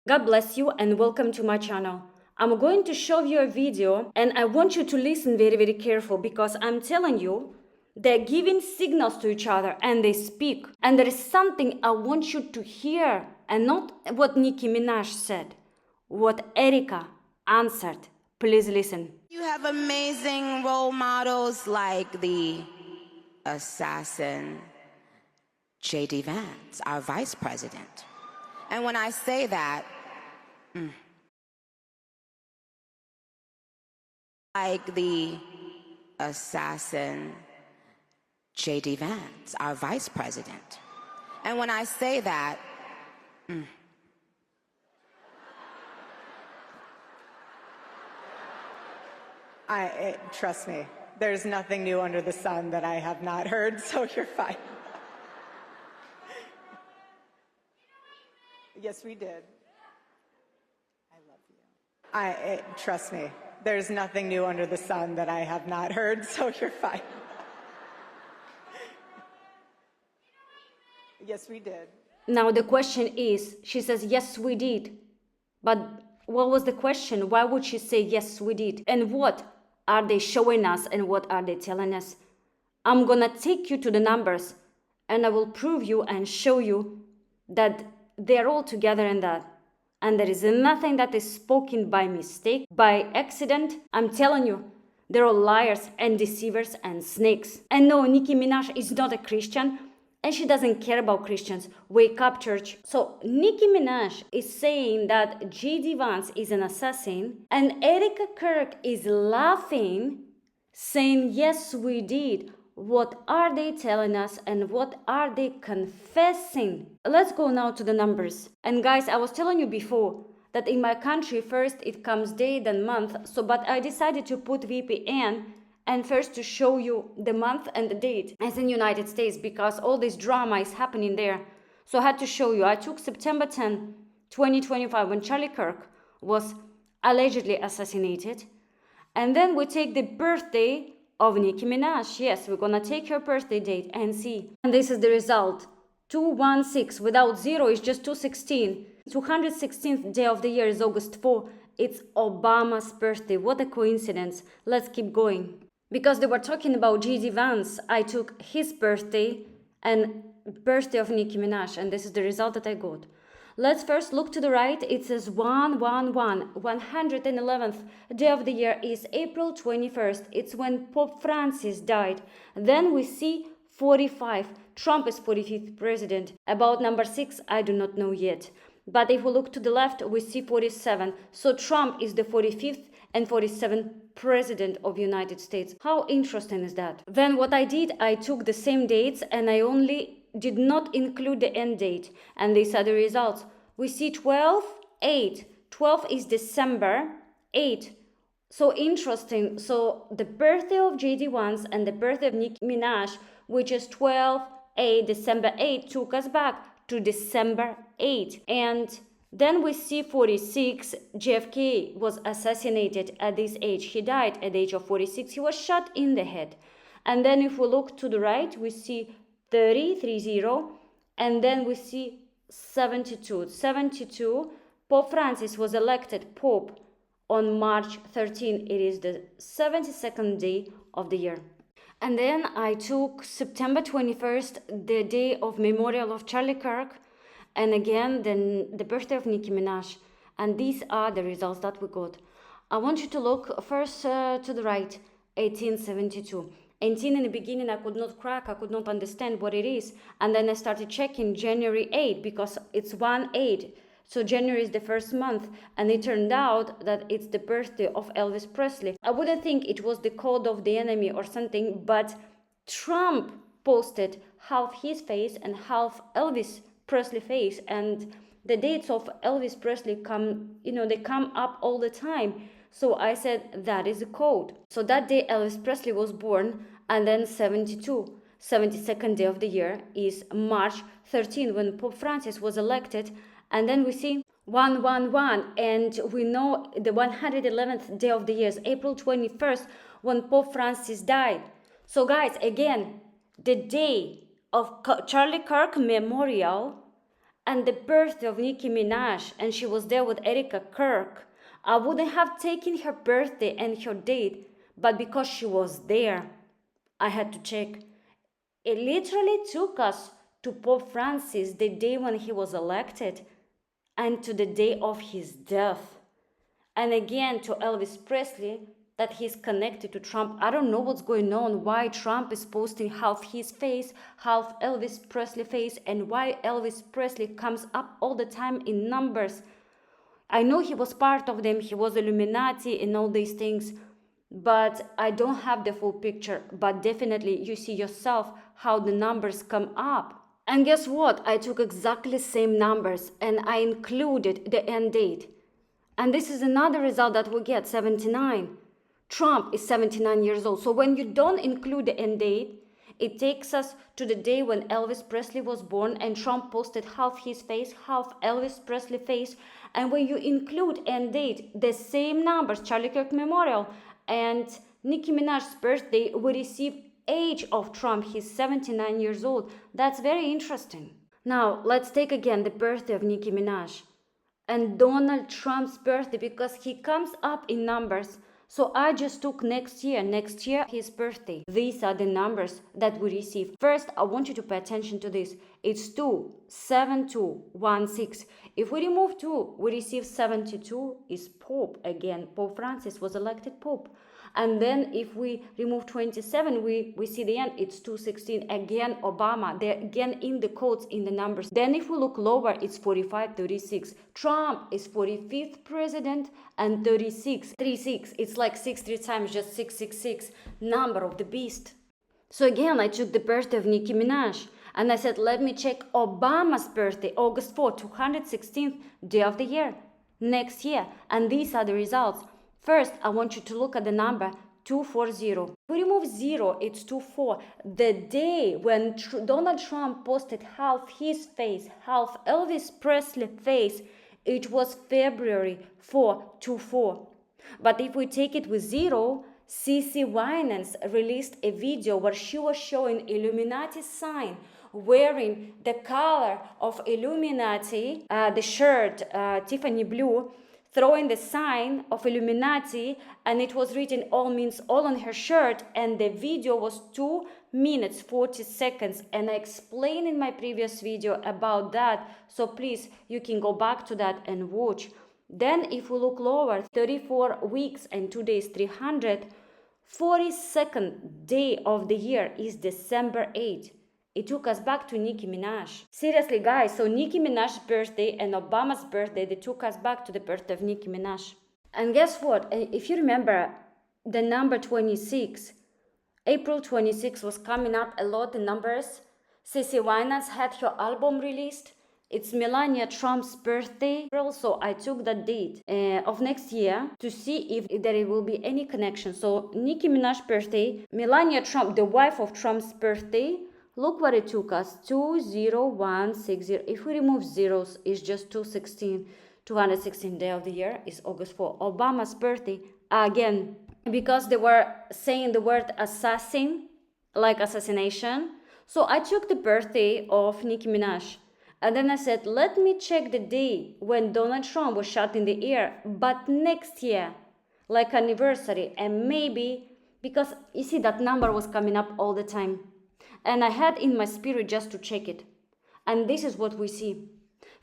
God bless you and welcome to my channel. I'm going to show you a video and I want you to listen very careful because I'm telling you they're giving signals to each other and they speak. And there is something I want you to hear and not what Nicki Minaj said, what Erica answered. Please listen. You have amazing role models like the assassin J.D. Vance, our vice president. And when I say that, like the assassin J.D. Vance, our vice president. And when I say that, Trust me, there's nothing new under the sun that I have not heard, so you're fine. Yes, we did. I love you. Trust me, there's nothing new under the sun that I have not heard, so you're fine. Yes, we did. Now the question is, she says, yes, we did. But what was the question? Why would she say, yes, we did? And what are they showing us and what are they telling us? I'm gonna take you to the numbers and I will prove you and show you that they're all together in that. And there is nothing that is spoken by mistake, by accident. I'm telling you, they're all liars and deceivers and snakes. And no, Nicki Minaj is not a Christian. And she doesn't care about Christians. Wake up, church. So Nicki Minaj is saying that J.D. Vance is an assassin. And Erica Kirk is laughing, saying, yes, we did. What are they telling us and what are they confessing? Let's go now to the numbers. And guys, I was telling you before that in my country, first it comes day, then month. But I decided to put VPN and first to show you the month and the date as in United States because all this drama is happening there. So I had to show you. I took September 10, 2025 when Charlie Kirk was allegedly assassinated. And then we take the birthday of Nicki Minaj. Yes, we're gonna take her birthday date and see. And this is the result. 216 without zero is just 216. 216th day of the year is August 4. It's Obama's birthday. What a coincidence. Let's keep going. Because they were talking about J.D. Vance, I took his birthday and birthday of Nicki Minaj, and this is the result that I got. Let's first look to the right. It says 111. 111th day of the year is April 21st. It's when Pope Francis died. Then we see 45. Trump is 45th president. About number 6, I do not know yet. But if we look to the left, we see 47. So Trump is the 45th and 47th president of United States. How interesting is that? Then what I did, I took the same dates and I only did not include the end date. And these are the results. We see 12/8. 12 is December 8. So interesting. So the birthday of J.D. Vance and the birthday of Nicki Minaj, which is 12/8, December 8, took us back to December 8. And then we see 46. JFK was assassinated at this age. He died at the age of 46. He was shot in the head. And then if we look to the right, we see 30. And then we see 72. 72. Pope Francis was elected Pope on March 13. It is the 72nd day of the year. And then I took September 21st, the day of memorial of Charlie Kirk. And again, then the birthday of Nicki Minaj. And these are the results that we got. I want you to look first to the right, 1872. 18 in the beginning, I could not crack, I could not understand what it is. And then I started checking January 8 because it's 1/8. So January is the first month. And it turned out that it's the birthday of Elvis Presley. I wouldn't think it was the code of the enemy or something, but Trump posted half his face and half Elvis Presley face, and the dates of Elvis Presley they come up all the time. So I said that is a code. So that day Elvis Presley was born, and then 72, 72nd day of the year is March 13 when Pope Francis was elected, and then we see 111, and we know the 111th day of the year is April 21st when Pope Francis died. So guys, again, the day of Charlie Kirk Memorial and the birthday of Nicki Minaj, and she was there with Erika Kirk, I wouldn't have taken her birthday and her date, but because she was there, I had to check. It literally took us to Pope Francis the day when he was elected and to the day of his death. And again to Elvis Presley, that he's connected to Trump. I don't know what's going on, why Trump is posting half his face, half Elvis Presley face, and why Elvis Presley comes up all the time in numbers. I know he was part of them, he was Illuminati and all these things, but I don't have the full picture. But definitely you see yourself how the numbers come up. And guess what? I took exactly the same numbers and I included the end date. And this is another result that we get, 79. Trump is 79 years old. So when you don't include the end date, it takes us to the day when Elvis Presley was born, and Trump posted half his face, half Elvis Presley face. And when you include end date, the same numbers, Charlie Kirk Memorial and Nicki Minaj's birthday, we receive age of Trump. He's 79 years old. That's very interesting. Now, let's take again the birthday of Nicki Minaj and Donald Trump's birthday, because he comes up in numbers. So I just took next year, his birthday. These are the numbers that we receive. First, I want you to pay attention to this. It's 27216. If we remove 2, we receive 72 is Pope again. Pope Francis was elected Pope. And then if we remove 27, we see the end, it's 216. Again, Obama, they're again in the codes, in the numbers. Then if we look lower, it's 4536. Trump is 45th president and 36. It's like 63 times, just 666, number of the beast. So again, I took the birthday of Nicki Minaj. And I said, let me check Obama's birthday, August 4, 216th day of the year, next year. And these are the results. First, I want you to look at the number 240. If we remove 0, it's 24. The day when Donald Trump posted half his face, half Elvis Presley face, it was February 424. But if we take it with 0, CC Winans released a video where she was showing Illuminati sign, wearing the color of Illuminati, the shirt, Tiffany blue, throwing the sign of Illuminati, and it was written all means all on her shirt, and the video was 2 minutes 40 seconds, and I explained in my previous video about that, so please you can go back to that and watch. Then if we look lower, 34 weeks and 2 days, 342nd day of the year is December 8th. It took us back to Nicki Minaj. Seriously, guys, so Nicki Minaj's birthday and Obama's birthday, they took us back to the birthday of Nicki Minaj. And guess what? If you remember the number 26, April 26 was coming up a lot, the numbers. CC Winans had her album released. It's Melania Trump's birthday. Also, I took that date of next year to see if there will be any connection. So Nicki Minaj's birthday, Melania Trump, the wife of Trump's birthday, look what it took us, 20160. If we remove zeros, it's just 216. 216th day of the year is August 4. Obama's birthday, again, because they were saying the word assassin, like assassination. So I took the birthday of Nicki Minaj. And then I said, let me check the day when Donald Trump was shot in the air, but next year, like anniversary, and maybe, because you see that number was coming up all the time. And I had in my spirit just to check it. And this is what we see.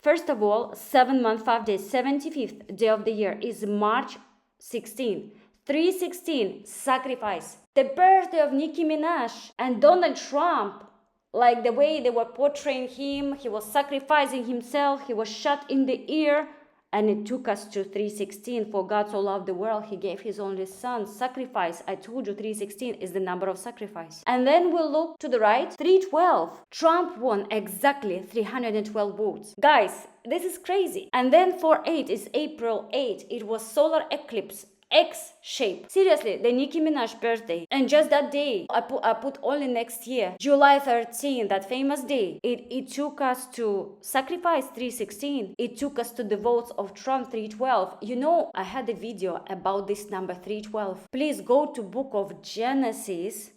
First of all, 7 months, 5 days, 75th day of the year is March 16. 316, sacrifice. The birthday of Nicki Minaj and Donald Trump, like the way they were portraying him, he was sacrificing himself, he was shot in the ear, and it took us to 316. For God so loved the world, he gave his only son. Sacrifice. I told you 316 is the number of sacrifice. And then we'll look to the right. 312. Trump won exactly 312 votes. Guys, this is crazy. And then 48 is April 8. It was solar eclipse. X shape. Seriously, the Nicki Minaj birthday. And just that day, I put only next year, July 13, that famous day. It took us to sacrifice 316. It took us to the votes of Trump 312. You know, I had a video about this number 312. Please go to book of Genesis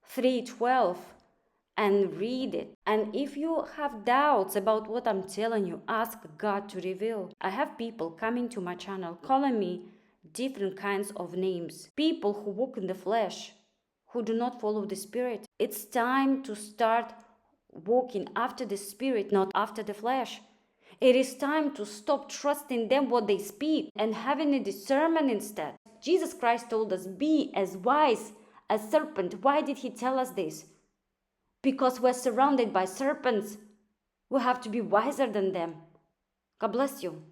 312 and read it. And if you have doubts about what I'm telling you, ask God to reveal. I have people coming to my channel calling me different kinds of names. People who walk in the flesh, who do not follow the Spirit. It's time to start walking after the Spirit, not after the flesh. It is time to stop trusting them what they speak and having a discernment instead. Jesus Christ told us, be as wise as serpent. Why did he tell us this? Because we're surrounded by serpents. We have to be wiser than them. God bless you.